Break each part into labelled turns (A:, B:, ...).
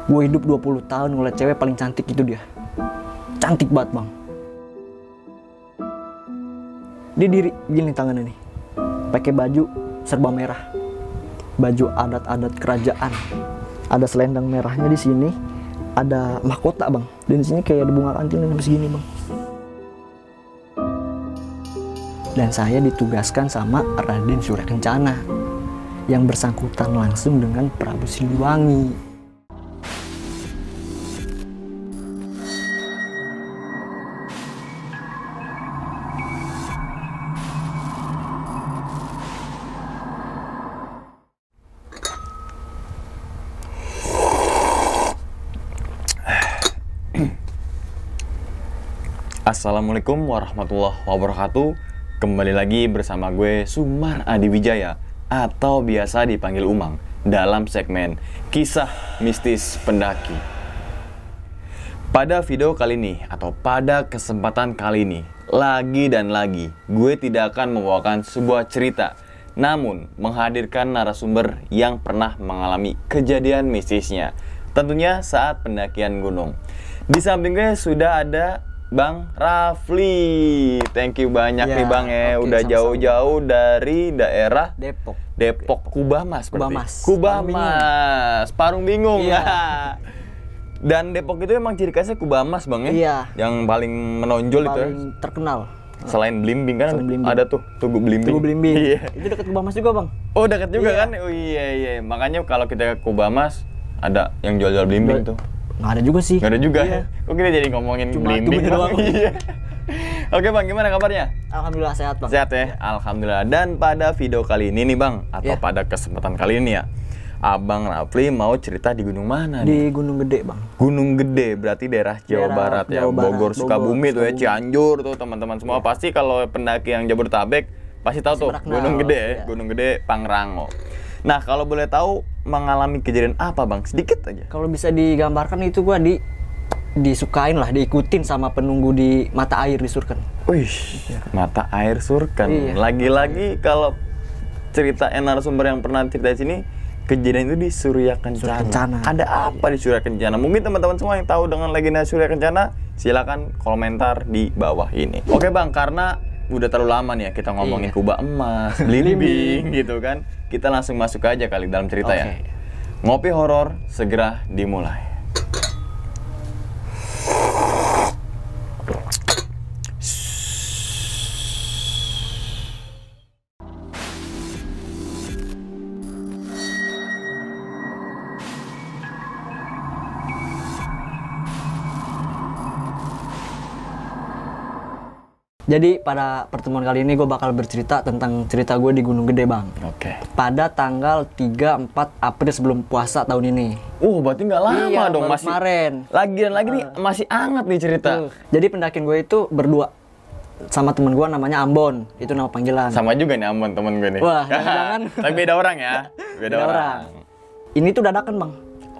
A: Gue hidup 20 tahun ngeliat cewek paling cantik itu dia. Cantik banget bang. Dia diri gini tangannya nih, pakai baju serba merah, baju adat-adat kerajaan. Ada selendang merahnya di sini, ada mahkota bang. Dan di sini kayak ada bunga kantil yang segini bang. Dan saya ditugaskan sama Raden Suryakencana yang bersangkutan langsung dengan Prabu Siliwangi.
B: Assalamualaikum warahmatullahi wabarakatuh. Kembali lagi bersama gue Sumar Adi Wijaya atau biasa dipanggil Umang dalam segmen Kisah Mistis Pendaki. Pada video kali ini atau pada kesempatan kali ini, lagi dan lagi gue tidak akan membawakan sebuah cerita, namun menghadirkan narasumber yang pernah mengalami kejadian mistisnya, tentunya saat pendakian gunung. Di samping gue sudah ada Bang Rafli. Thank you banyak nih Bang ya. Udah jauh-jauh dari daerah Depok, Kubamas berarti. Kubamas. Parung Bingung.
A: Iya.
B: Dan Depok itu emang ciri khasnya Kubamas Bang ya.
A: Iya.
B: Yang paling menonjol itu.
A: Paling terkenal.
B: Selain Blimbing kan
A: Blimbing.
B: ada tuh Tugu Blimbing.
A: Tugu Blimbing.
B: Iya.
A: Itu dekat Kubamas juga bang.
B: Oh dekat juga
A: Iya.
B: kan? Oh iya. Makanya kalau kita ke Kubamas ada yang jual-jual Blimbing tuh.
A: Nggak ada juga sih.
B: Nggak ada juga
A: Iya.
B: ya? Kok kita jadi ngomongin
A: Cuma
B: Blimbing
A: tubuhnya doang.
B: Iya. Oke Bang, gimana kabarnya?
A: Alhamdulillah sehat bang.
B: Sehat ya? Alhamdulillah. Dan pada video kali ini nih Bang, atau
A: Iya.
B: pada kesempatan kali ini ya, Abang Rafli mau cerita di gunung mana nih?
A: Di Gunung Gede bang.
B: Gunung Gede, berarti daerah Jawa
A: Daerah
B: Barat ya,
A: Jawa Barat,
B: Bogor, Sukabumi tuh ya,
A: Sukabumi.
B: Cianjur tuh teman-teman semua. Pasti kalau pendaki yang Jabodetabek pasti tahu tuh
A: Pasti pernah
B: Gunung
A: kenal,
B: Gede ya,
A: iya.
B: Gunung Gede Pangrango. Nah, kalau boleh tahu mengalami kejadian apa Bang? Sedikit aja.
A: Kalau bisa digambarkan itu gua disukain lah, diikutin sama penunggu di mata air di Surken.
B: Wih, mata air surken.
A: Iya.
B: Lagi-lagi kalau cerita narasumber yang pernah cerita di sini, kejadian itu di Surya Kencana.
A: Kencana.
B: Ada apa di Surya Kencana? Mungkin teman-teman semua yang tahu dengan legenda Surya Kencana, silakan komentar di bawah ini. Oke Bang, karena udah terlalu lama nih ya kita ngomongin
A: Iya.
B: Kuba Emas, Blimbing gitu kan. Kita langsung masuk aja kali dalam cerita ya.
A: Oke.
B: Ngopi horor segera dimulai.
A: Jadi pada pertemuan kali ini gue bakal bercerita tentang cerita gue di Gunung Gede bang.
B: Oke.
A: Pada tanggal 3-4 April sebelum puasa tahun ini.
B: Berarti nggak lama
A: Iya,
B: dong,
A: baru
B: masih
A: kemarin.
B: Lagi nih masih anget nih cerita.
A: Jadi pendakian gue itu berdua sama temen gue namanya Ambon, itu nama panggilan.
B: Sama juga nih Ambon temen gue nih.
A: Wah, jangan-jangan.
B: Tapi beda orang ya. Beda orang.
A: Ini tuh dadakan bang.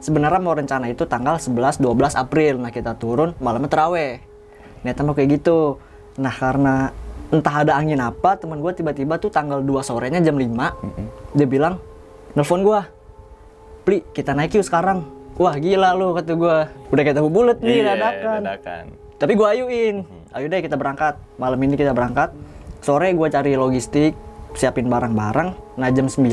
A: Sebenarnya mau rencana itu tanggal 11-12 April. Nah kita turun malamnya terawih. Niatnya mau kayak gitu. Nah karena entah ada angin apa, teman gue tiba-tiba tuh tanggal 2 sorenya jam 5 dia bilang, nelfon gue, Pli kita naik yuk sekarang. Wah gila lu kata gue, udah kayak tahu bulet nih dadakan. Tapi gue ayuin, ayo deh kita berangkat, malam ini kita berangkat. Sore gue cari logistik, siapin barang-barang. Nah jam 9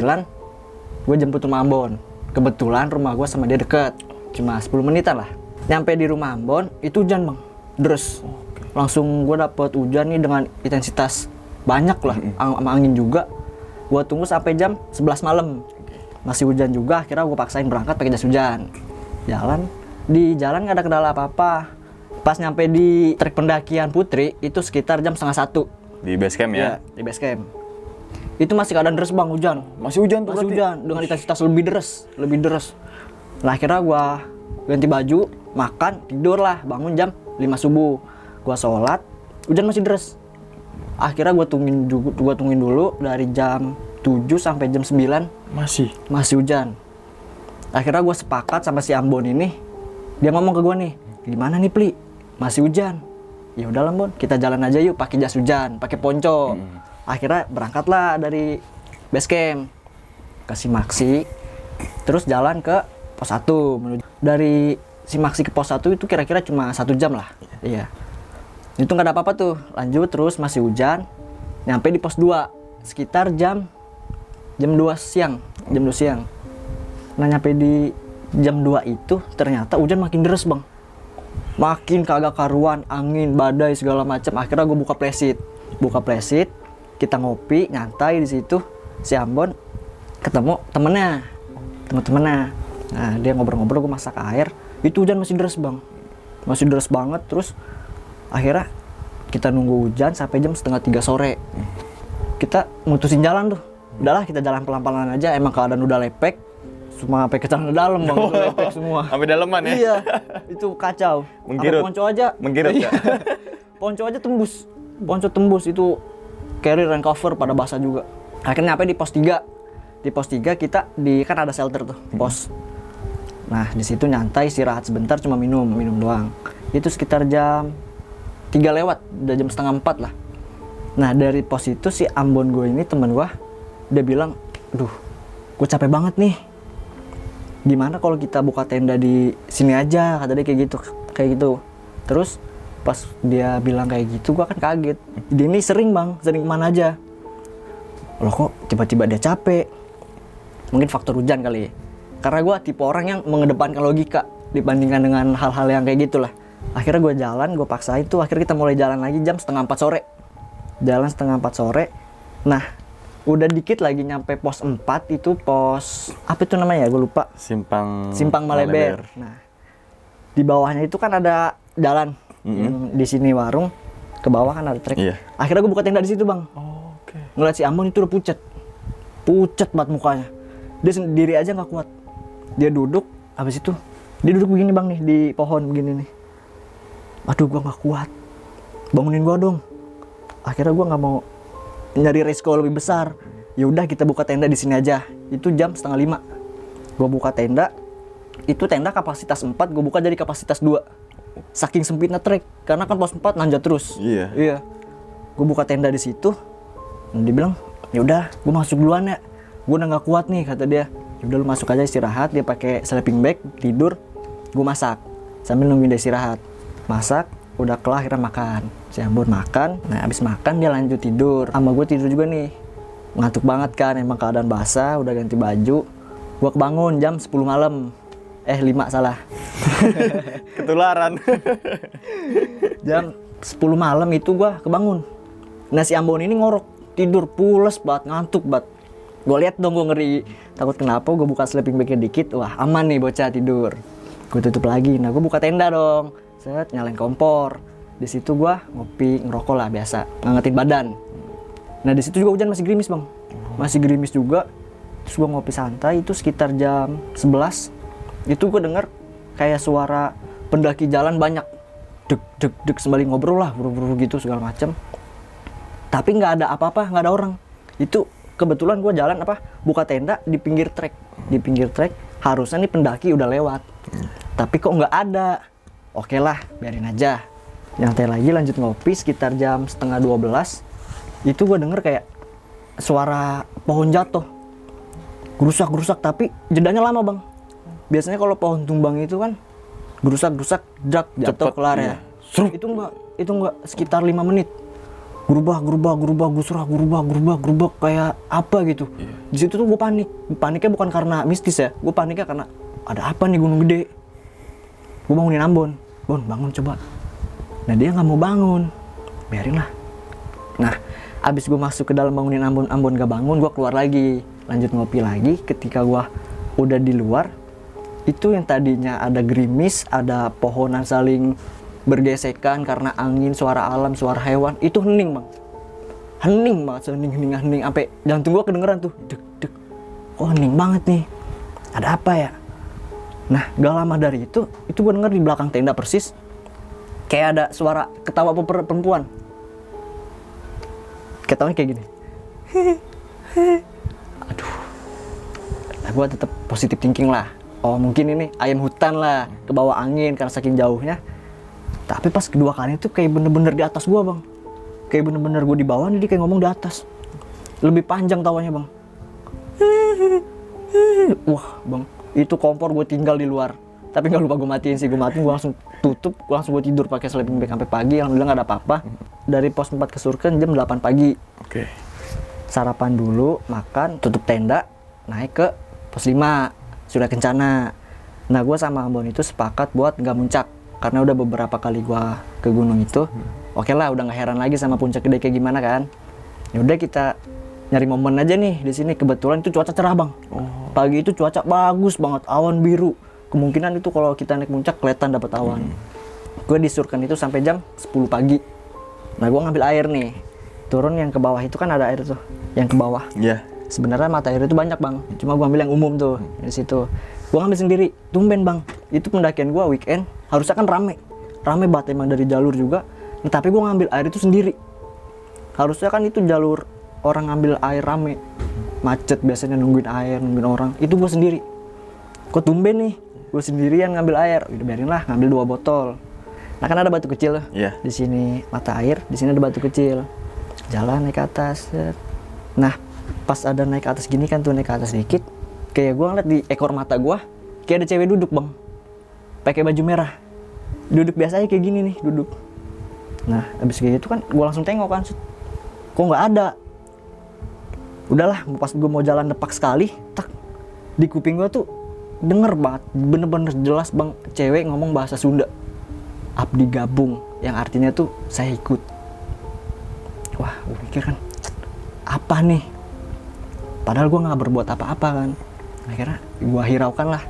A: gue jemput rumah Ambon. Kebetulan rumah gue sama dia deket, cuma 10 menitan lah. Nyampe di rumah Ambon itu hujan bang, deres. Langsung gue dapet hujan nih dengan intensitas banyak lah, sama angin juga. Gue tunggu sampai jam 11 malam, masih hujan juga. Akhirnya gue paksain berangkat pakai jas hujan. Di jalan nggak ada kendala apa-apa. Pas nyampe di trek pendakian Putri itu sekitar jam 12:30
B: Di base camp ya?
A: Iya, di base camp. Itu masih keadaan deres bang, hujan.
B: Masih hujan tuh
A: Masih
B: berarti?
A: hujan dengan intensitas lebih deres. Nah akhirnya gue ganti baju, makan, tidur lah, bangun jam 5 subuh. Gua sholat, hujan masih deres. Akhirnya gua tungguin dulu dari jam 7 sampai jam 9 masih hujan. Akhirnya gua sepakat sama si Ambon ini, dia ngomong ke gua nih, gimana nih Pli, masih hujan. Ya udah Ambon, kita jalan aja yuk pakai jas hujan, pakai ponco. Akhirnya berangkatlah dari base camp, kasih maksi, terus jalan ke pos 1 menuju. Dari Simaksi ke pos 1 itu kira-kira cuma 1 jam lah. Iya. Itu nggak ada apa-apa tuh. Lanjut terus masih hujan. Nyampe di pos 2 sekitar jam 2 siang. Jam 2 siang. Nah nyampe di jam 2 itu ternyata hujan makin deras bang. Makin kagak karuan, angin, badai segala macam. Akhirnya gue buka playset, kita ngopi, nyantai di situ. Si Ambon ketemu temennya. Nah dia ngobrol-ngobrol, gue masak air. Itu hujan masih deras bang, masih deras banget. Terus akhirnya kita nunggu hujan sampai jam 2:30 sore. Kita mutusin jalan tuh. Udahlah kita jalan pelan-pelan aja. Emang keadaan udah lepek. Cuma sampai ke celana dalam bang, itu lepek semua.
B: Sampai daleman ya?
A: Iya, itu kacau.
B: Menggirut.
A: Ponco aja.
B: Menggirut ya?
A: Ponco aja tembus. Ponco tembus itu carrier and cover pada basah juga. Akhirnya nyampe di pos 3. Di pos 3 kita kan ada shelter tuh, pos. Nah, di situ nyantai, istirahat sebentar, cuma minum doang. Itu sekitar jam 3 lewat, udah jam 3:30 lah. Nah, dari pos itu si Ambon gue ini temen gue, dia bilang, "Duh, gue capek banget nih. Gimana kalau kita buka tenda di sini aja?" Kata dia kayak gitu. Terus pas dia bilang kayak gitu, gua kan kaget. Dia ini sering kemana aja. Loh kok tiba-tiba dia capek? Mungkin faktor hujan kali ya. Karena gua tipe orang yang mengedepankan logika dibandingkan dengan hal-hal yang kayak gitulah. Akhirnya gua jalan, gua paksa itu. Akhirnya kita mulai jalan lagi jam 3:30 sore. Jalan 3:30 sore. Nah, udah dikit lagi nyampe pos 4 itu pos apa itu namanya ya, gue lupa. Simpang Maleber. Nah, di bawahnya itu kan ada jalan. Di sini warung, ke bawah kan ada trek.
B: Iya.
A: Akhirnya gue buka tenda di situ bang.
B: Oke.
A: Ngeliat si Ambon itu udah pucat banget mukanya. Dia sendiri aja nggak kuat. Dia duduk, habis itu dia duduk begini bang nih di pohon begini nih. Aduh gue nggak kuat, bangunin gue dong. Akhirnya gue nggak mau nyari resiko lebih besar. Ya udah kita buka tenda di sini aja. Itu jam 4:30. Gue buka tenda. Itu tenda kapasitas 4, gue buka jadi kapasitas 2. Saking sempitnya trek, karena kan pos 4 nanjak terus. Iya. Gue buka tenda di situ. Dia bilang, "Ya udah, gue masuk duluan ya. Gue udah nggak kuat nih," kata dia. "Ya udah lu masuk aja istirahat." Dia pakai sleeping bag, tidur. Gue masak sambil nungguin dia istirahat. Masak, udah kelar akhirnya makan. Si Ambon makan, nah abis makan dia lanjut tidur. Sama gue tidur juga nih, ngantuk banget kan, emang keadaan basah, udah ganti baju. Gue kebangun jam 10 malam. 5 salah.
B: Ketularan.
A: Jam 10 malam itu gue kebangun. Nah si Ambon ini ngorok, tidur pules banget, ngantuk banget. Gue lihat dong, gue ngeri, takut kenapa. Gue buka sleeping bagnya dikit, wah aman nih bocah tidur. Gue tutup lagi, nah gue buka tenda dong. Set, nyalain kompor. Di situ gua ngopi, ngerokok lah biasa, ngangetin badan. Nah di situ juga hujan masih gerimis bang, masih gerimis juga. Terus gua ngopi santai, itu sekitar jam 11. Itu gua denger kayak suara pendaki jalan banyak, deg sembari ngobrol lah, buru-buru gitu segala macem. Tapi nggak ada apa-apa, nggak ada orang. Itu kebetulan gua jalan buka tenda di pinggir trek, harusnya nih pendaki udah lewat. Tapi kok nggak ada. Oke lah, biarin aja. Nyantai lagi, lanjut ngopi sekitar jam 11:30. Itu gue denger kayak suara pohon jatuh, gerusak, tapi jedanya lama bang. Biasanya kalau pohon tumbang itu kan gerusak, jatuh kelar ya. Itu enggak sekitar 5 menit. Gerubah, kayak apa gitu. Di situ tuh gue panik. Paniknya bukan karena mistis ya, gue paniknya karena ada apa nih gunung gede. Gue bangunin Ambon, "Bon, bangun coba." Nah dia nggak mau bangun, biarin lah. Nah abis gue masuk ke dalam bangunin Ambon gak bangun, gue keluar lagi, lanjut ngopi lagi. Ketika gue udah di luar, itu yang tadinya ada gerimis, ada pohonan saling bergesekan karena angin, suara alam, suara hewan, itu hening bang. Hening banget, hening, sampai jantung gue kedengeran tuh, deg. Oh hening banget nih, ada apa ya? Nah gak lama dari itu gue denger di belakang tenda persis kayak ada suara ketawa perempuan. Ketawanya kayak gini. Aduh. Nah, gue tetap positive thinking lah. Oh mungkin ini ayam hutan lah, kebawa angin karena saking jauhnya. Tapi pas kedua kali itu kayak bener-bener di atas gue bang. Kayak bener-bener gue di bawah, jadi kayak ngomong di atas. Lebih panjang tawanya bang. Wah bang, itu kompor gue tinggal di luar. Tapi nggak lupa gue matiin sih, gue matiin, gue langsung tutup, gue langsung gue tidur pakai sleeping bag sampai pagi. Alhamdulillah nggak ada apa-apa. Dari pos 4 ke Surken jam 8 pagi.
B: Oke.
A: Sarapan dulu, makan, tutup tenda, naik ke pos 5 Surya Kencana. Nah gue sama Ambon itu sepakat buat nggak muncak karena udah beberapa kali gue ke gunung itu. Oke lah, udah nggak heran lagi sama puncak gede kayak gimana kan. Ya udah kita nyari momen aja nih di sini. Kebetulan itu cuaca cerah bang. Pagi itu cuaca bagus banget, awan biru. Kemungkinan itu kalau kita naik puncak kelihatan dapat awan. Gue di Surken itu sampai jam 10 pagi. Nah gue ngambil air nih. Turun yang ke bawah itu kan ada air tuh, yang ke bawah.
B: Iya.
A: Sebenarnya mata air itu banyak bang, cuma gue ambil yang umum tuh di situ. Gue ngambil sendiri, tumben bang. Itu pendakian gue weekend, harusnya kan rame banget emang dari jalur juga. Nah, tapi gue ngambil air itu sendiri. Harusnya kan itu jalur orang ngambil air rame, macet biasanya nungguin air, nungguin orang. Itu gue sendiri. Kok tumben nih, gue sendirian ngambil air. Udah biarin lah, ngambil 2 botol. Nah kan ada batu kecil tuh.
B: Iya.
A: Di sini mata air, di sini ada batu kecil. Jalan naik ke atas. Nah pas ada naik ke atas gini kan tuh, naik ke atas dikit, kayak gue ngeliat di ekor mata gue kayak ada cewek duduk bang, pakai baju merah, duduk biasa aja kayak gini nih duduk. Nah abis kayak gitu kan gue langsung tengok kan, kok nggak ada. Udahlah, pas gue mau jalan depak sekali, tak di kuping gue tuh denger banget, bener-bener jelas bang, cewek ngomong bahasa Sunda, abdi gabung, yang artinya tuh saya ikut. Wah gue pikir kan apa nih, padahal gue nggak berbuat apa-apa kan. Akhirnya gue hiraukan lah,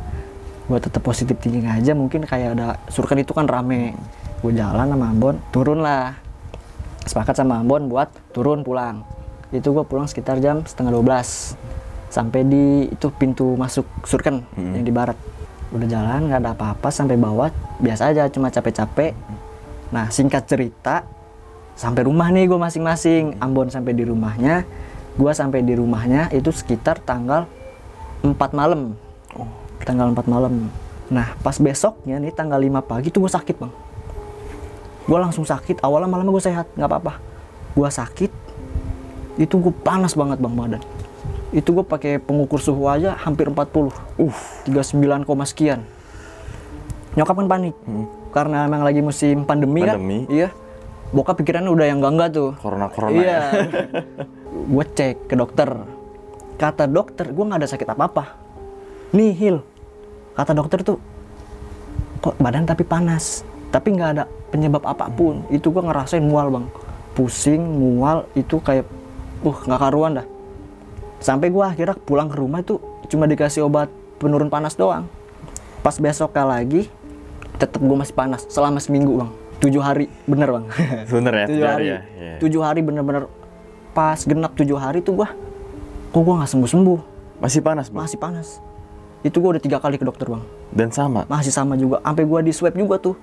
A: gue tetap positif thinking aja. Mungkin kayak ada Surken itu kan rame. Gue jalan sama Ambon, turun lah, sepakat sama Ambon buat turun pulang. Itu gue pulang sekitar jam 11:30 sampai di itu pintu masuk Surken yang di barat. Udah jalan nggak ada apa-apa sampai bawah, biasa aja cuma capek-capek. Nah singkat cerita, sampai rumah nih gue masing-masing. Ambon sampai di rumahnya, gue sampai di rumahnya itu sekitar tanggal 4 malam. Tanggal 4 malam. Nah pas besoknya nih tanggal 5 pagi tuh gue sakit bang. Gue langsung sakit. Awalnya malamnya gue sehat, nggak apa-apa. Gue sakit, itu gue panas banget bang badan. Itu gue pakai pengukur suhu aja hampir 40. 39, sekian. Nyokap kan panik. Karena emang lagi musim pandemi kan. Iya. Bokap pikirannya udah yang enggak tuh.
B: Corona
A: Iya.
B: ya.
A: Gue cek ke dokter. Kata dokter, gue nggak ada sakit apa-apa. Nihil. Kata dokter tuh, kok badan tapi panas. Tapi nggak ada penyebab apapun. Itu gue ngerasain mual bang. Pusing, mual, itu kayak, nggak karuan dah. Sampai gue akhirnya pulang ke rumah itu cuma dikasih obat penurun panas doang. Pas besoknya lagi, tetap gue masih panas selama seminggu bang. 7 hari, bener bang.
B: Bener ya?
A: 7 hari.
B: Ya?
A: 7 hari bener-bener pas genap 7 hari tuh kok gue nggak sembuh-sembuh.
B: Masih panas bang?
A: Masih panas. Itu gue udah 3 kali ke dokter bang.
B: Dan sama?
A: Masih sama juga. Sampai gue di swab juga tuh.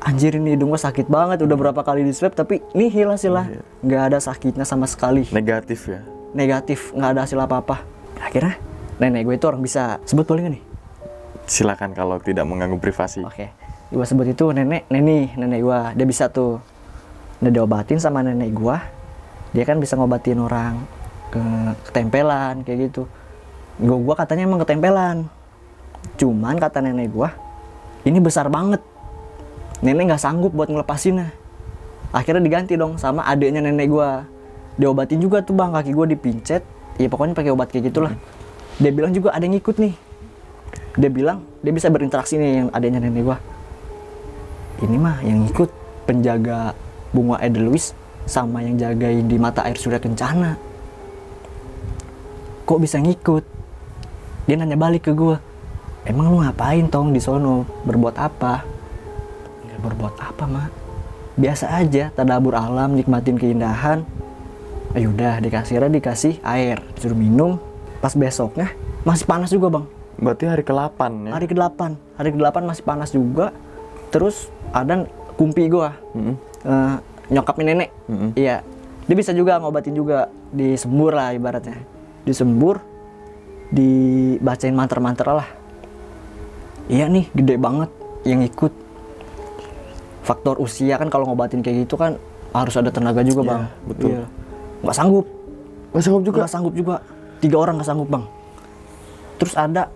A: Anjir ini hidung gue sakit banget. Udah berapa kali di swab tapi nihil hasilnya. Nggak ada sakitnya sama sekali.
B: Negatif ya?
A: Negatif, nggak ada hasil apa-apa. Akhirnya nenek gue itu orang bisa sebut boleh nggak nih?
B: Silakan kalau tidak mengganggu privasi.
A: Oke. Gue sebut itu nenek gue. Dia bisa tuh. Udah diobatin sama nenek gue. Dia kan bisa ngobatin orang ketempelan kayak gitu. Gue katanya emang ketempelan. Cuman kata nenek gue, ini besar banget. Nenek nggak sanggup buat ngelepasinnya. Akhirnya diganti dong sama adiknya nenek gue. Diobatin juga tuh bang, kaki gue dipincet. Ya pokoknya pakai obat kayak gitulah. Dia bilang juga ada yang ikut nih. Dia bilang dia bisa berinteraksi nih yang adiknya nenek gue. Ini mah yang ikut penjaga bunga Edelweiss sama yang jagain di mata air Surya Kencana. Kok bisa ngikut? Dia nanya balik ke gue, emang lu ngapain tong di sono? Berbuat apa? Nggak berbuat apa mak, biasa aja tadabur alam, nikmatin keindahan. Udah dikasih air, disuruh minum. Pas besoknya masih panas juga bang.
B: Berarti hari ke-8 ya?
A: Hari ke-8 masih panas juga. Terus ada kumpi gue, nyokapnya nenek. Iya, dia bisa juga ngobatin juga, disembur lah ibaratnya. Disembur, dibacain mantra-mantra lah. Iya nih, gede banget yang ikut. Faktor usia kan kalau ngobatin kayak gitu kan harus ada tenaga juga bang.
B: Betul.
A: Iya. Nggak sanggup.
B: Nggak sanggup juga?
A: Nggak sanggup juga. 3 orang nggak sanggup bang. Terus ada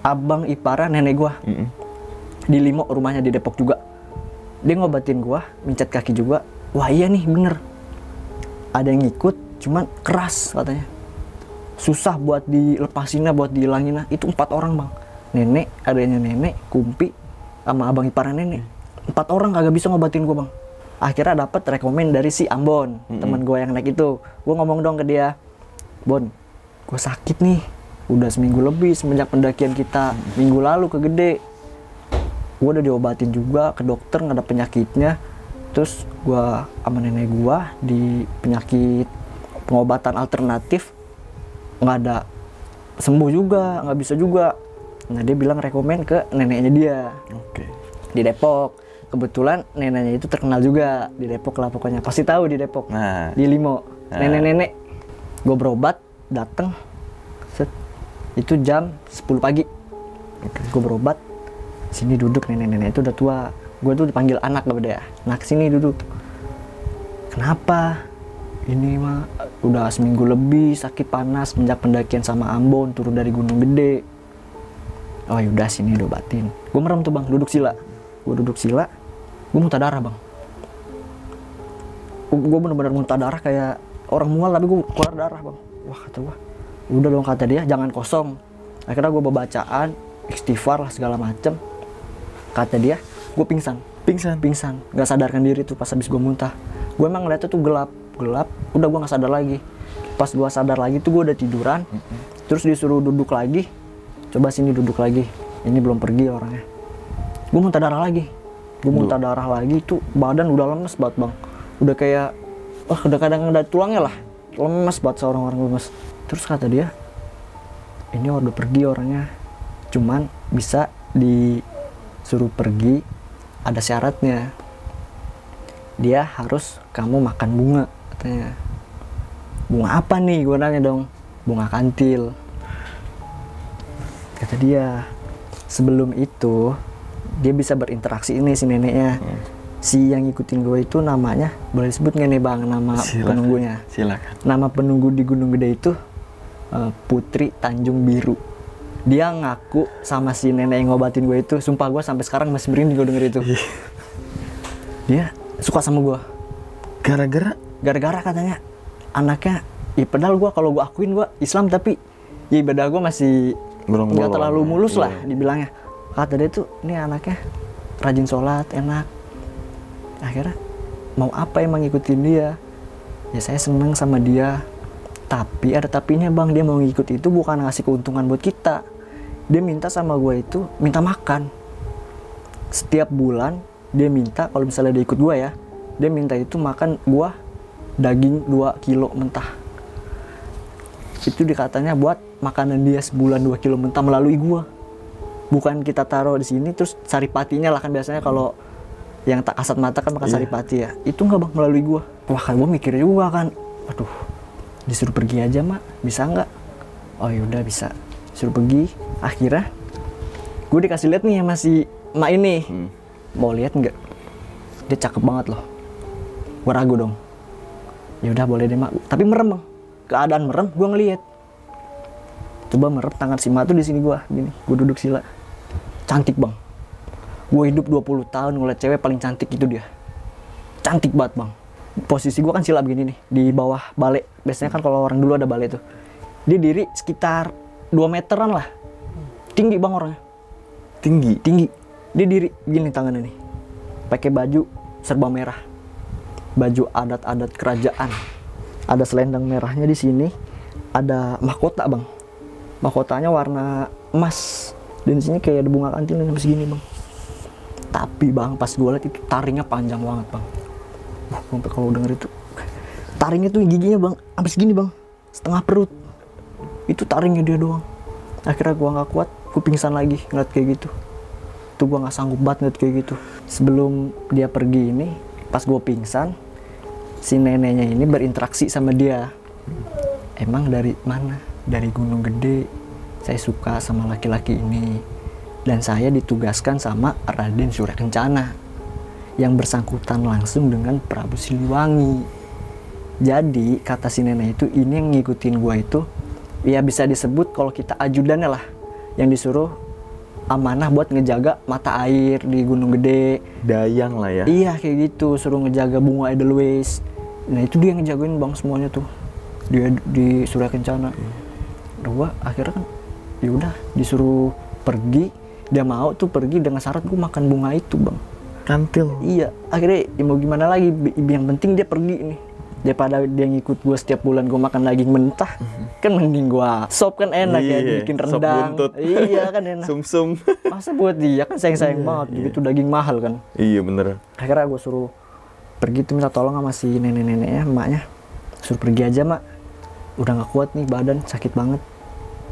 A: abang ipara nenek gua di Limo, rumahnya di Depok juga. Dia ngobatin gua, mincet kaki juga. Wah iya nih bener, ada yang ngikut, cuman keras katanya, susah buat dilepasinnya, buat dihilanginnya. Itu 4 orang bang, nenek, adanya nenek, kumpi, sama abang ipar nenek. 4 orang kagak bisa ngobatin gua bang. Akhirnya dapat rekomen dari si Ambon, teman gua yang naik itu. Gua ngomong dong ke dia, Bon, gua sakit nih, udah seminggu lebih semenjak pendakian kita minggu lalu ke Gede. Gua udah diobatin juga ke dokter, nggak ada penyakitnya. Terus gua sama nenek gua di penyakit pengobatan alternatif nggak ada sembuh juga, nggak bisa juga. Nah dia bilang rekomen ke neneknya dia di Depok. Kebetulan neneknya itu terkenal juga di Depok lah pokoknya, pasti tahu di Depok. Di Limo, nenek-nenek. Gue berobat, dateng, itu jam 10 pagi. Gue berobat, sini duduk, nenek-nenek itu udah tua. Gue tuh dipanggil anak gak beda ya. Nah kesini duduk. Kenapa? Ini mah udah seminggu lebih sakit panas semenjak pendakian sama Ambon turun dari Gunung Gede. Oh yaudah sini diobatin. Gue merem tuh bang, duduk sila. Gue duduk sila, gue muntah darah bang. Gue bener-bener muntah darah kayak orang mual tapi gue keluar darah bang. Wah kata gue, udah dong kata dia, jangan kosong. Akhirnya gue bacaan, istighfar lah segala macem. Kata dia, gue pingsan, nggak sadarkan diri tuh pas habis gue muntah. Gue emang ngeliatnya tuh gelap, udah gue nggak sadar lagi. Pas gue sadar lagi tuh gue udah tiduran, terus disuruh duduk lagi, coba sini duduk lagi, ini belum pergi orangnya. Gue muntah darah lagi, tuh badan udah lemes banget bang, udah kayak, udah kadang ada tulangnya lah, lemes banget seorang orang lemes. Terus kata dia, ini udah pergi orangnya, cuman bisa disuruh pergi, ada syaratnya. Dia harus kamu makan bunga katanya. Bunga apa nih? Gue nanya dong. Bunga kantil. Kata dia, sebelum itu dia bisa berinteraksi ini si neneknya. Si yang ngikutin gue itu namanya, boleh disebut nggak nih bang nama penunggunya?
B: Silakan.
A: Nama penunggu di Gunung Gede itu Putri Tanjung Biru. Dia ngaku sama si nenek yang ngobatin gue itu, sumpah gue sampai sekarang masih merinding gue denger itu. Dia suka sama gue gara-gara katanya anaknya, ya padahal gue kalau gue akuin gue Islam tapi ya ibadah gue masih nggak terlalu mulus lah dibilangnya. Kata dia tuh ini anaknya rajin sholat, enak. Akhirnya mau apa emang ngikutin dia, ya saya seneng sama dia. Tapi ada tapinya bang, dia mau ngikut itu bukan ngasih keuntungan buat kita. Dia minta sama gue itu minta makan setiap bulan. Dia minta kalau misalnya dia ikut gua ya, dia minta itu makan gua daging 2 kilo mentah. Itu dikatanya buat makanan dia sebulan 2 kilo mentah melalui gua. Bukan kita taruh di sini terus saripatinya lah kan biasanya kalau yang tak kasat mata kan makan saripati ya. Itu enggak bang, melalui gua. Wah kan gua mikir juga kan, aduh disuruh pergi aja mak, bisa nggak? Oh yaudah bisa, suruh pergi. Akhirnya gue dikasih lihat nih sama si mak ini. Mau lihat nggak? Dia cakep banget loh. Gue ragu dong. Ya udah boleh deh mak. Tapi merem bang. Keadaan merem, gue ngeliat. Coba merem tangan si mak tuh di sini gue. Gini, gue duduk sila. Cantik bang. Gue hidup 20 tahun ngeliat cewek paling cantik itu dia. Cantik banget bang. Posisi gue kan sila begini nih, di bawah balai. Biasanya kan kalau orang dulu ada balai tuh. Dia diri sekitar 2 meteran lah. Tinggi bang orangnya. Tinggi. Dia diri gini tangannya nih, pakai baju serba merah, baju adat-adat kerajaan. Ada selendang merahnya di sini, ada mahkota bang. Mahkotanya warna emas dan di sini kayak ada bunga kantil sampai segini bang. Tapi bang pas gue liat itu taringnya panjang banget bang. Sampai kalau denger itu taringnya tuh giginya bang sampai segini bang, setengah perut. Itu taringnya dia doang. Akhirnya gue nggak kuat, gue pingsan lagi ngeliat kayak gitu. Tuh gue nggak sanggup banget ngeliat kayak gitu. Sebelum dia pergi ini, pas gue pingsan, si neneknya ini berinteraksi sama dia. Emang dari mana? Dari Gunung Gede. Saya suka sama laki-laki ini dan saya ditugaskan sama Raden Surya Kencana yang bersangkutan langsung dengan Prabu Siliwangi. Jadi kata si nenek itu, ini yang ngikutin gue itu ya bisa disebut kalau kita ajudannya lah, yang disuruh amanah buat ngejaga mata air di Gunung Gede.
B: Dayang lah ya.
A: Iya kayak gitu, suruh ngejaga bunga Edelweiss. Nah itu dia yang ngejagain bang semuanya tuh. Dia di Surya Kencana. Gua akhirnya kan ya udah disuruh pergi, dia mau tuh pergi dengan syarat gue makan bunga itu bang.
B: Kantil.
A: Iya, akhirnya ya mau gimana lagi, yang penting dia pergi nih. Daripada dia ngikut gue setiap bulan gue makan daging mentah, kan mending gue sop kan enak ya, bikin
B: sop
A: rendang.
B: buntut.
A: Iya kan enak.
B: Sumsum.
A: Masa buat dia kan sayang-sayang banget, gitu daging mahal kan.
B: Iya bener.
A: Akhirnya gue suruh pergi tuh minta tolong sama si nenek-neneknya, emaknya. Suruh pergi aja mak, udah gak kuat nih badan, sakit banget.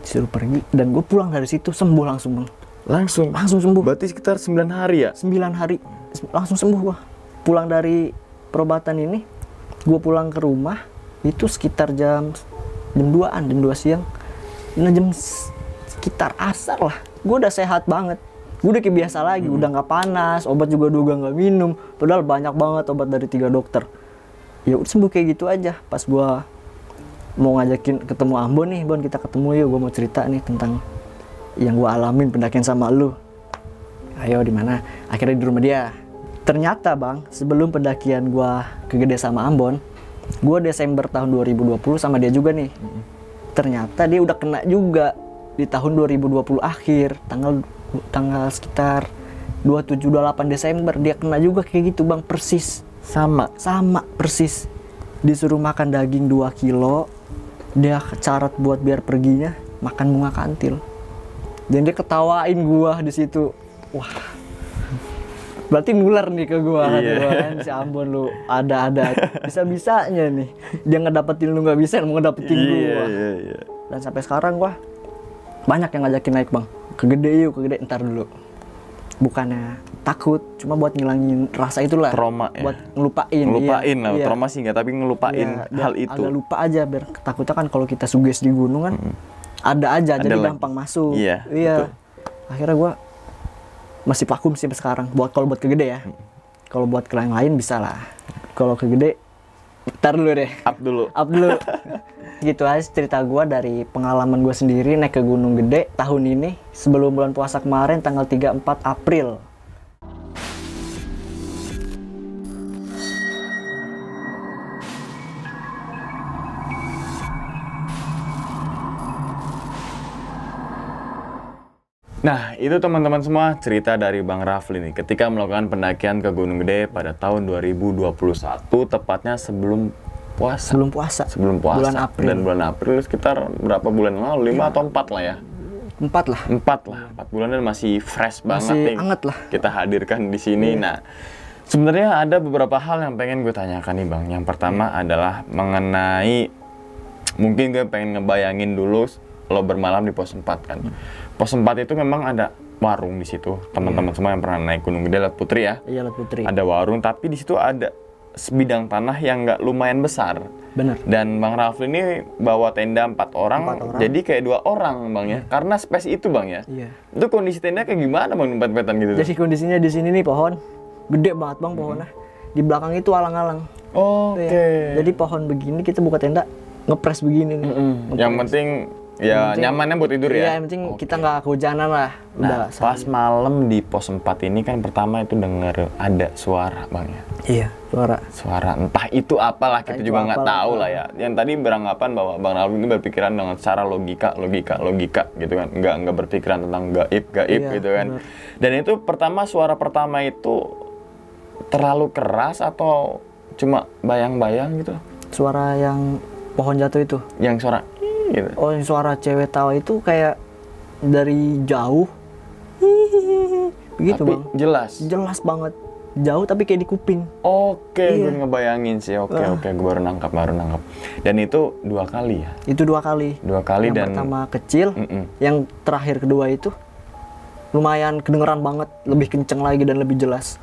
A: Disuruh pergi, dan gue pulang dari situ sembuh langsung bang. Langsung sembuh.
B: Berarti sekitar 9 hari ya?
A: 9 hari langsung sembuh gua. Pulang dari perobatan ini, gua pulang ke rumah itu sekitar jam 2-an, jam 2 siang. Nah sekitar asar lah, gua udah sehat banget. Gua udah kayak biasa lagi, udah nggak panas, obat juga nggak minum. Padahal banyak banget obat dari 3 dokter. Ya udah sembuh kayak gitu aja. Pas gua mau ngajakin ketemu Ambon nih, Bon kita ketemu yuk, gua mau cerita nih tentang yang gua alamin pendakian sama lu. Ayo di mana? Akhirnya di rumah dia. Ternyata bang, sebelum pendakian gua ke Gede sama Ambon, gua Desember tahun 2020 sama dia juga nih. Ternyata dia udah kena juga di tahun 2020 akhir, tanggal sekitar 27-28 Desember dia kena juga kayak gitu bang, persis. Sama persis. Disuruh makan daging 2 kilo, dia syarat buat biar perginya makan bunga kantil. Dan dia ketawain gua di situ. Wah, berarti nular nih ke gua kan, si Ambon lu ada bisa-bisanya nih dia ngedapetin lu nggak bisa, mau ngedapetin gua. Dan sampai sekarang gua banyak yang ngajakin naik bang, ke Gede yuk, ke Gede. Ntar dulu, bukannya takut, cuma buat ngilangin rasa itulah,
B: trauma ya?
A: Buat ngelupain
B: lah,
A: iya.
B: Trauma sih nggak, tapi ngelupain hal itu.
A: Agak lupa aja, biar ketakutnya kan kalau kita suges di gunung kan ada aja, jadi gampang masuk.
B: Iya. Betul.
A: Akhirnya gue masih vakum sih sampai sekarang. Kalau buat ke Gede ya. Kalau buat ke yang lain bisa lah. Kalau ke Gede, ntar dulu deh.
B: Up dulu.
A: Gitu aja cerita gue dari pengalaman gue sendiri naik ke Gunung Gede tahun ini sebelum bulan puasa kemarin tanggal 3-4 April.
B: Nah, itu teman-teman semua cerita dari Bang Rafli nih ketika melakukan pendakian ke Gunung Gede pada tahun 2021, tepatnya sebelum puasa.
A: Bulan April.
B: Dan bulan April sekitar berapa bulan lalu? 5 atau 4 lah ya?
A: 4 lah.
B: 4 bulan dan masih fresh banget
A: Masih
B: nih.
A: anget lah.
B: Kita hadirkan di sini. Nah, sebenarnya ada beberapa hal yang pengen gue tanyakan nih Bang. Yang pertama adalah mengenai, mungkin gue pengen ngebayangin dulu lo bermalam di pos 4 kan. Pos 4 itu memang ada warung di situ. Teman-teman semua yang pernah naik Gunung Gede, Lat Putri ya.
A: Iya, Lat Putri.
B: Ada warung, tapi di situ ada sebidang tanah yang nggak lumayan besar.
A: Bener.
B: Dan Bang Rafli ini bawa tenda 4 orang, jadi kayak 2 orang Bang ya. Karena space itu Bang ya.
A: Iya.
B: Itu kondisi tenda kayak gimana Bang, tempat-tempat gitu?
A: Jadi kondisinya di sini nih pohon gede banget Bang pohonnya. Di belakang itu alang-alang.
B: Oke.
A: Ya. Jadi pohon begini kita buka tenda ngepres begini nih.
B: Yang penting ya nyamannya buat tidur ya.
A: Iya, yang penting kita nggak kehujanan lah.
B: Nah, pas malam di pos 4 ini kan pertama itu denger ada suara Bang ya.
A: Iya,
B: Suara entah itu apalah, kita juga nggak tahu lah ya. Yang tadi beranggapan bahwa Bang Rafli ini berpikiran dengan secara logika gitu kan. Nggak berpikiran tentang gaib
A: Iya,
B: gitu kan.
A: bener.
B: Dan itu suara pertama itu terlalu keras atau cuma bayang-bayang gitu?
A: Suara yang pohon jatuh itu.
B: Yang suara gitu.
A: Oh, yang suara cewek tawa itu kayak dari jauh. Begitu
B: Tapi
A: Bang. Jelas banget. Jauh tapi kayak di kuping.
B: Oke,
A: Iya.
B: gue ngebayangin sih. Oke, gue baru nangkap. Dan itu 2 kali ya?
A: Itu 2 kali.
B: 2 kali
A: Yang
B: dan
A: pertama kecil, yang terakhir kedua itu lumayan kedengeran banget, lebih kenceng lagi dan lebih jelas.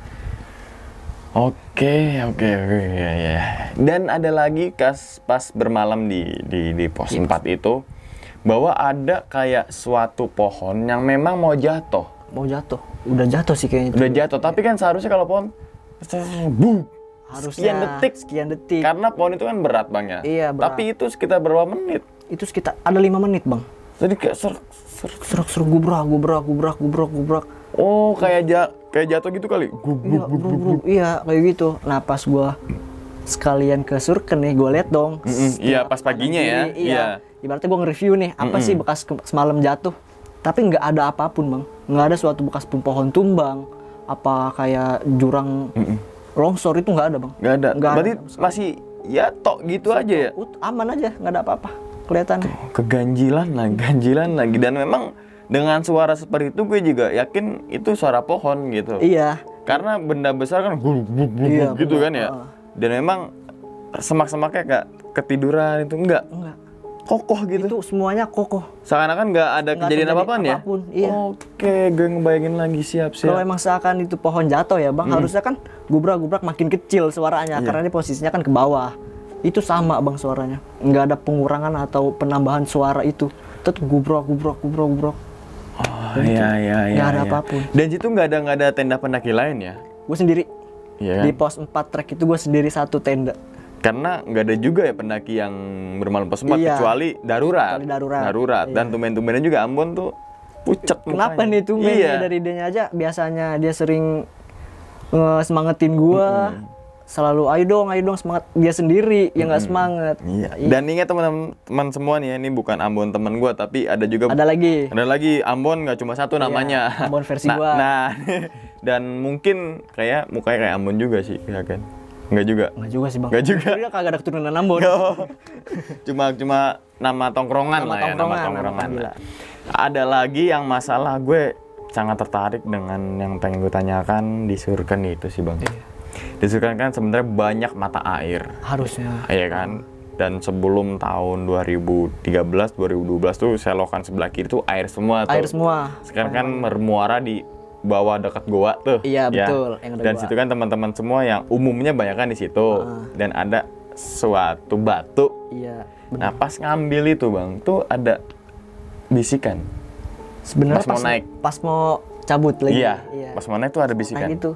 B: Oke, ya. Dan ada lagi pas bermalam di pos 4 itu, bahwa ada kayak suatu pohon yang memang mau jatuh.
A: Udah jatuh sih kayaknya.
B: Udah jatuh, tapi kan seharusnya kalau pohon boom,
A: Harusnya
B: sekian detik.
A: Karena
B: Karena pohon itu kan berat Bang ya.
A: Iya, berat.
B: Tapi itu sekitar berapa menit?
A: Itu sekitar ada 5 menit bang.
B: Jadi kayak
A: Serak gubrak.
B: Oh, kayak jatuh gitu kali.
A: Iya, iya kayak gitu. Nah pas gua sekalian ke surken nih, gua lihat dong.
B: Iya, pas paginya ya.
A: Kiri, iya. Ibaratnya gua nge-review nih, apa sih bekas semalam jatuh. Tapi nggak ada apapun bang. Nggak ada suatu bekas pohon tumbang. Apa kayak jurang longsor itu nggak ada bang.
B: Nggak ada.
A: Nggak
B: Berarti
A: ada.
B: masih ya tok gitu aja ya.
A: Aman aja, nggak ada apa-apa kelihatannya.
B: Ganjilan lagi. Dan memang dengan suara seperti itu gue juga yakin itu suara pohon gitu.
A: Iya.
B: Karena benda besar kan
A: Iya,
B: gitu
A: benar.
B: kan ya. Dan memang semak-semaknya kayak ketiduran itu enggak. Kokoh gitu.
A: Itu semuanya kokoh.
B: Seakan-akan nggak ada
A: Nggak
B: kejadian
A: terjadi
B: apapun ya.
A: apapun, iya.
B: Oke, gue ngebayangin lagi siap.
A: Kalau emang seakan itu pohon jatuh ya bang, harusnya kan gubrak-gubrak makin kecil suaranya, karena ini posisinya kan ke bawah. Itu sama bang suaranya, nggak ada pengurangan atau penambahan suara itu. Tetap gubrak.
B: Oh, iya.
A: Nggak ada apapun.
B: Dan situ nggak ada tenda pendaki lain ya?
A: Gue sendiri.
B: Iya.
A: Di pos 4 trek itu gue sendiri satu tenda.
B: Karena nggak ada juga ya pendaki yang bermalam pos 4
A: Iya.
B: kecuali darurat.
A: Darurat.
B: Dan tumben-tumbennya juga Ambon tuh pucet
A: Kenapa
B: mukanya.
A: nih tuh
B: Iya.
A: dari idenya aja, biasanya dia sering semangatin gua. Selalu ayo dong semangat, dia sendiri yang nggak semangat.
B: Iya. Dan ingat teman-teman semua nih ya, ini bukan Ambon temen gua, tapi ada juga
A: Ada lagi.
B: Ambon, nggak cuma satu namanya.
A: Ambon versi
B: nah,
A: gua.
B: Nah, dan mungkin kayak mukanya kayak Ambon juga sih, ya kan? Nggak juga.
A: Nggak juga sih bang.
B: Nggak juga.
A: Dia kagak ada keturunan Ambon.
B: cuma nama tongkrongan lah ya, nama tongkrongan.
A: gila.
B: Ada lagi yang masalah gue sangat tertarik dengan yang pengen gue tanyakan di Surken itu sih bang. Di Surken kan sebenarnya banyak mata air.
A: Harusnya.
B: Iya kan? Dan sebelum tahun 2013, 2012 tuh selokan sebelah kiri tuh air semua tuh.
A: Air semua.
B: Sekarang kan bermuara di bawah dekat goa tuh.
A: Iya,
B: ya.
A: betul, yang ada
B: Dan
A: goa.
B: situ kan teman-teman semua yang umumnya banyak kan di situ. Dan ada suatu batu.
A: Iya.
B: Nah pas ngambil itu bang, tuh ada bisikan.
A: Sebenarnya
B: Pas mau naik.
A: pas mau cabut lagi.
B: Iya. Pas mau naik tuh ada bisikan.
A: Nah gitu.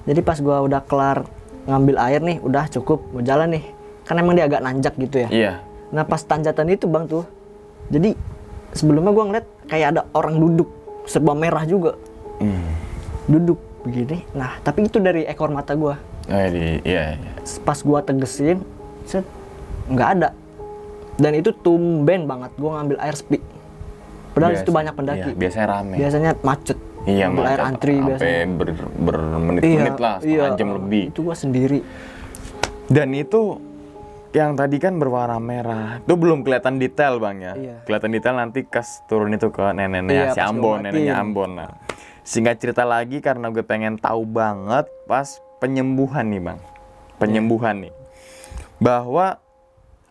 A: Jadi pas gua udah kelar ngambil air nih, udah cukup mau jalan nih. Kan emang dia agak nanjak gitu ya.
B: Iya.
A: Nah pas tanjatan itu bang tuh, jadi sebelumnya gua ngeliat kayak ada orang duduk serba merah juga, duduk begini. Nah tapi itu dari ekor mata gua.
B: Iya.
A: Pas gua tegesin, set, nggak ada. Dan itu tumben banget gua ngambil air sepi. Padahal
B: Biasa.
A: itu banyak pendaki.
B: Iya, biasanya rame.
A: Biasanya macet.
B: Iya,
A: Ngambil air
B: macet.
A: antri
B: Sampai
A: biasanya.
B: bermenit-menit lah, setengah jam lebih.
A: Itu gua sendiri.
B: Dan itu yang tadi kan berwarna merah. Itu belum kelihatan detail bang ya.
A: Iya.
B: Kelihatan detail nanti kas turun itu ke neneknya
A: Iya,
B: si
A: pas
B: Ambon,
A: diobatin.
B: neneknya Ambon. Nah, singkat cerita lagi karena gue pengen tahu banget pas penyembuhan nih bang. Penyembuhan nih. Bahwa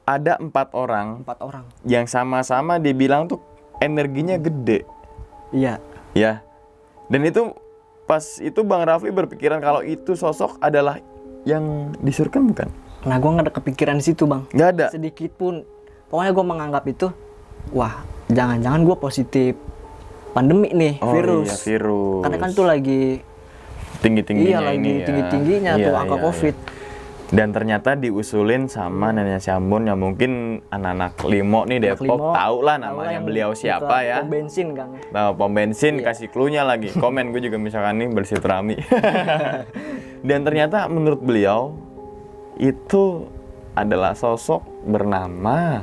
B: ada 4 orang
A: 4 orang.
B: yang sama-sama dibilang tuh energinya gede.
A: Iya.
B: Ya. Dan itu pas itu Bang Rafli berpikiran kalau itu sosok adalah yang disurkan bukan?
A: Nah, gua nggak ada kepikiran di situ, Bang.
B: Nggak ada.
A: Sedikit pun. Pokoknya gua menganggap itu, wah, jangan-jangan gua positif pandemi nih,
B: Oh
A: virus.
B: iya, virus.
A: Karena kan tuh lagi
B: tinggi-tingginya
A: lagi
B: ini ya.
A: tinggi-tingginya
B: Iya,
A: tuh angka
B: iya,
A: Covid.
B: iya. Dan ternyata diusulin sama neneknya si Ambon yang mungkin anak-anak Limo nih Depok
A: Limo,
B: tahu lah
A: tahu
B: namanya
A: yang
B: beliau
A: buka
B: siapa ya.
A: pom bensin, Kang.
B: Nah, pom bensin
A: Iya.
B: kasih clue-nya lagi. Komen gue juga misalkan nih bersilaturahmi. Dan ternyata menurut beliau itu adalah sosok bernama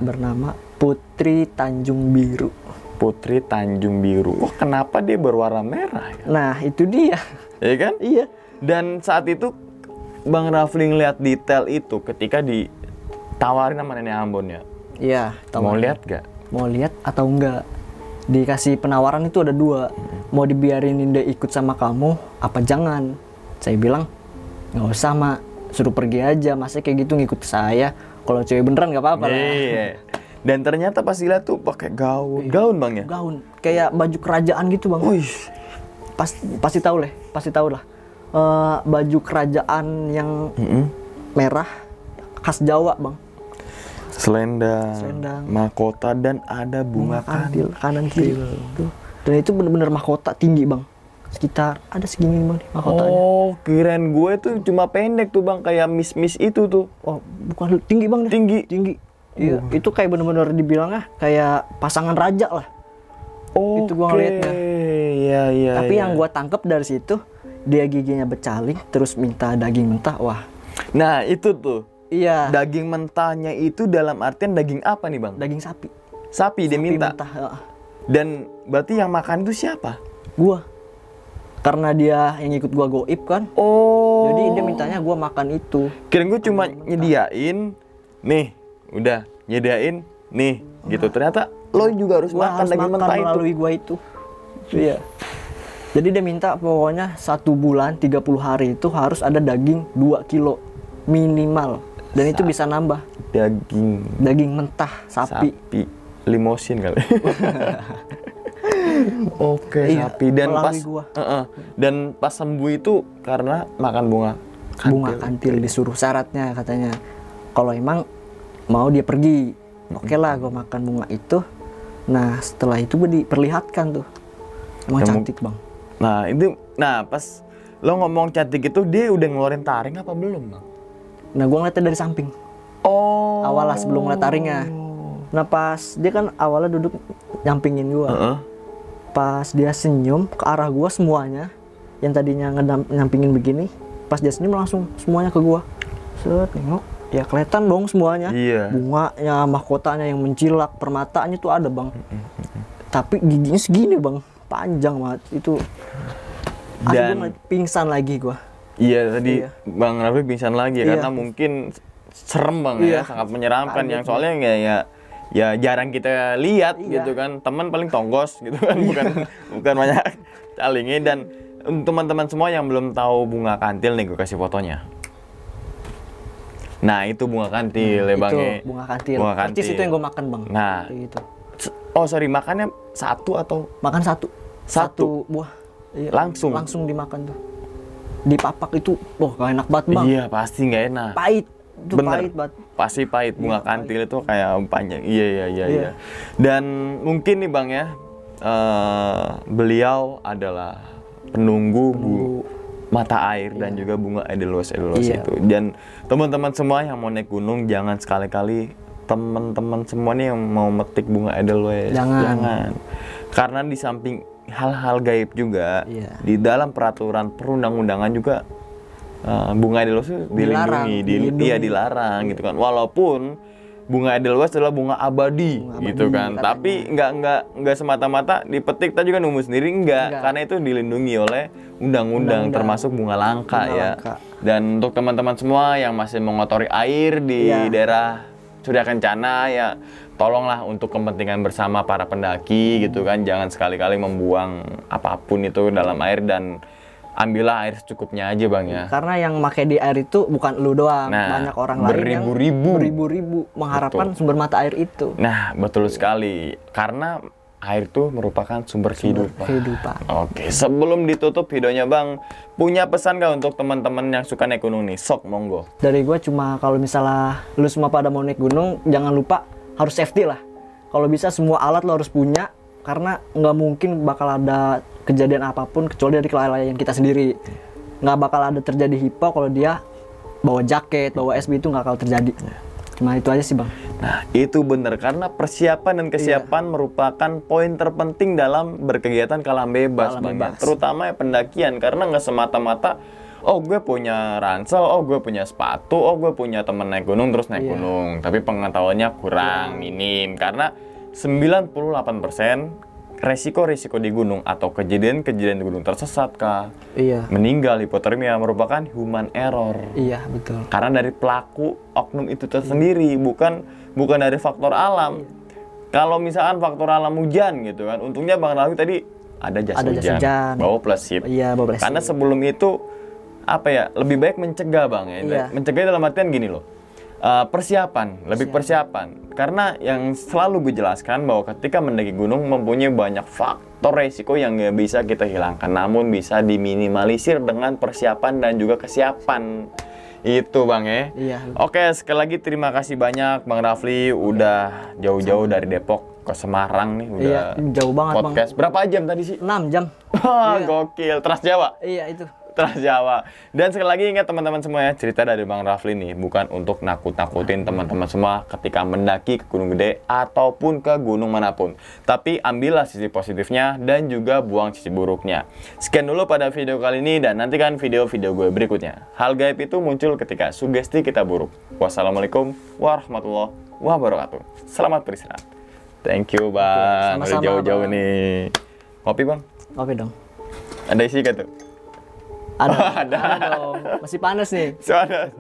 A: Putri Tanjung Biru.
B: Putri Tanjung Biru. Wah, kenapa dia berwarna merah ya?
A: Nah, itu dia.
B: Iya kan?
A: Iya.
B: Dan saat itu Bang Rafli ngeliat detail itu ketika ditawarin sama nenek Ambon ya.
A: Iya,
B: Mau
A: tawaran.
B: lihat gak?
A: Mau lihat atau enggak? Dikasih penawaran itu ada 2. Mau dibiarin dia ikut sama kamu apa jangan? Saya bilang nggak usah, Mak. Suruh pergi aja. Masa kayak gitu ngikut saya? Kalau cewek beneran nggak apa-apa lah.
B: Iya. Dan ternyata pas dilihat tuh pakai gaun. Gaun Bang ya?
A: Gaun kayak baju kerajaan gitu, Bang.
B: Wih.
A: Pasti tahu lah. Baju kerajaan yang merah khas Jawa, Bang.
B: Selendang, mahkota, dan ada bunga
A: Kantil kanan kiri tuh. Dan itu bener-bener mahkota tinggi, Bang. Sekitar ada segini, Bang, mahkotanya.
B: Oh, kirain gue tuh cuma pendek tuh Bang, kayak miss itu tuh.
A: Oh, bukan tinggi, Bang.
B: Tinggi.
A: Iya, itu kayak bener-bener dibilangnya kayak pasangan raja lah.
B: Oke.
A: Itu gua ngeliatnya.
B: Iya.
A: Tapi yang gua tangkep dari situ, dia giginya bercaling, terus minta daging mentah. Wah,
B: Nah, itu tuh.
A: iya.
B: Daging mentahnya itu dalam artian daging apa nih, Bang?
A: Daging sapi.
B: Sapi dia
A: Sapi
B: minta.
A: mentah. Heeh.
B: Dan berarti yang makan itu siapa?
A: Gua. Karena dia yang ikut gua goib kan.
B: Oh.
A: Jadi dia mintanya gua makan itu.
B: Kirain gue cuma nyediain, nih, udah nyediain, nih, gitu. Ternyata lo juga harus
A: Gua
B: makan
A: harus
B: daging
A: makan
B: mentah itu.
A: melalui gua itu. Iya. Jadi dia minta pokoknya 1 bulan 30 hari itu harus ada daging 2 kilo minimal. Dan itu bisa nambah
B: Daging
A: mentah sapi.
B: limosin kali. Oke,
A: Iya,
B: sapi dan
A: melalui
B: pas
A: gua.
B: dan pas sembuh itu karena makan bunga
A: Bunga kantil disuruh syaratnya katanya. Kalau emang mau dia pergi, oke lah gue makan bunga itu. Nah setelah itu gue diperlihatkan tuh, emang cantik bang.
B: Nah pas lo ngomong cantik itu dia udah ngeluarin taring apa belum, Bang?
A: Nah gue ngeliatnya dari samping.
B: Oh.
A: Awalnya sebelum ngeliat taringnya. Nah pas dia kan awalnya duduk nyampingin gue. Pas dia senyum ke arah gue semuanya, yang tadinya nyampingin begini, pas dia senyum langsung semuanya ke gue. Set, nengok, ya kelihatan dong semuanya.
B: Iya.
A: Bunganya, mahkotanya yang mencilak, permatanya tuh ada bang. Tapi giginya segini bang, panjang banget itu.
B: Dan
A: Pingsan lagi gue.
B: iya tadi
A: Iya.
B: Bang Raffi pingsan lagi
A: Iya.
B: karena mungkin serem Bang
A: Iya.
B: ya, sangat menyeramkan.
A: Kaget
B: Yang soalnya ya jarang kita lihat gitu kan. Teman paling tonggos gitu kan, bukan banyak calingnya. Dan untuk teman-teman semua yang belum tahu bunga kantil nih, gue kasih fotonya. Nah itu bunga kantil ya Bang
A: Itu
B: ya.
A: bunga kantil.
B: Bunga
A: Percis
B: kantil.
A: itu yang gue makan bang.
B: Nah.
A: Kayak gitu.
B: Oh sorry, makannya satu atau
A: Makan satu.
B: Satu?
A: Buah. Iya,
B: Langsung?
A: Langsung dimakan tuh. Dipapak itu, wah gak enak banget bang.
B: Iya pasti nggak enak.
A: Pahit. Itu
B: Bener.
A: pahit banget.
B: Pasti pahit. Bunga
A: Iya,
B: kantil itu kayak panjang. Iya.
A: Iya.
B: Dan mungkin nih Bang ya, beliau adalah penunggu mata air dan juga bunga Edelweiss
A: Iya.
B: itu. Dan teman-teman semua yang mau naik gunung, jangan sekali-kali teman-teman semua nih yang mau metik bunga Edelweiss.
A: Jangan.
B: Karena di samping hal-hal gaib juga,
A: Iya.
B: di dalam peraturan perundang-undangan juga bunga Edelweiss itu dilindungi, iya dilarang gitu kan. Walaupun bunga Edelweiss adalah bunga abadi gitu kan.
A: katanya.
B: Tapi nggak semata-mata dipetik kita juga nemu sendiri enggak, karena itu dilindungi oleh undang-undang termasuk bunga langka
A: Bunga
B: ya.
A: langka.
B: Dan untuk teman-teman semua yang masih mengotori air di
A: Iya.
B: daerah Surya Kencana ya, tolonglah untuk kepentingan bersama para pendaki gitu kan, jangan sekali-kali membuang apapun itu dalam air dan ambillah air secukupnya aja Bang ya.
A: Karena yang make di air itu bukan lu doang,
B: Nah,
A: banyak orang lain yang beribu-ribu mengharapkan sumber mata air itu.
B: Nah, betul sekali. Karena air itu merupakan sumber kehidupan. Oke, sebelum ditutup videonya Bang, punya pesan gak untuk teman-teman yang suka naik gunung nih? Sok, monggo.
A: Dari gue cuma kalau misalnya lu semua pada mau naik gunung, jangan lupa harus safety lah. Kalau bisa semua alat lo harus punya, karena nggak mungkin bakal ada kejadian apapun kecuali dari kelalaian kita sendiri. Nggak bakal ada terjadi hipo kalau dia bawa jaket, bawa SB itu nggak bakal terjadi. Cuma itu aja sih Bang.
B: Nah, itu benar karena persiapan dan kesiapan merupakan poin terpenting dalam berkegiatan kalam bebas, Bang.
A: bebas.
B: Terutama ya pendakian, karena nggak semata-mata oh gue punya ransel, oh gue punya sepatu, oh gue punya temen naik gunung terus naik gunung. Tapi pengetahuannya kurang, minim. Karena 98% resiko-resiko di gunung atau kejadian-kejadian di gunung tersesat kah,
A: Iya.
B: meninggal, hipotermia merupakan human error.
A: Iya betul.
B: Karena dari pelaku oknum itu tersendiri, bukan dari faktor alam. Kalau misalkan faktor alam hujan gitu kan, untungnya Bang Raffi tadi ada jas hujan, bawa plastik.
A: Iya, bawa plastik.
B: Karena sebelum itu apa ya, lebih baik mencegah Bang ya.
A: Iya.
B: Mencegah dalam artian gini loh. Persiapan. Karena yang selalu gue jelaskan bahwa ketika mendaki gunung mempunyai banyak faktor resiko yang nggak bisa kita hilangkan, namun bisa diminimalisir dengan persiapan dan juga kesiapan. Itu Bang ya.
A: Iya.
B: Oke, sekali lagi terima kasih banyak Bang Rafli udah jauh-jauh dari Depok ke Semarang nih, udah
A: Iya, jauh banget
B: podcast. Berapa jam tadi sih?
A: 6 jam.
B: Wah, gokil. Trans Jawa.
A: Iya itu.
B: Trans Jawa. Dan sekali lagi ingat teman-teman semuanya, cerita dari Bang Rafli nih bukan untuk nakut-nakutin teman-teman semua ketika mendaki ke Gunung Gede ataupun ke gunung manapun. Tapi ambillah sisi positifnya dan juga buang sisi buruknya. Sekian dulu pada video kali ini dan nantikan video-video gue berikutnya. Hal gaib itu muncul ketika sugesti kita buruk. Wassalamualaikum warahmatullahi wabarakatuh. Selamat beristirahat. Thank you Bang. Udah
A: sama-sama,
B: jauh-jauh
A: Bang.
B: nih. Kopi Bang?
A: Oke dong.
B: Ada isi gak tuh?
A: Ada.
B: Oh, ada.
A: Ada dong. Masih panas nih.
B: Soalnya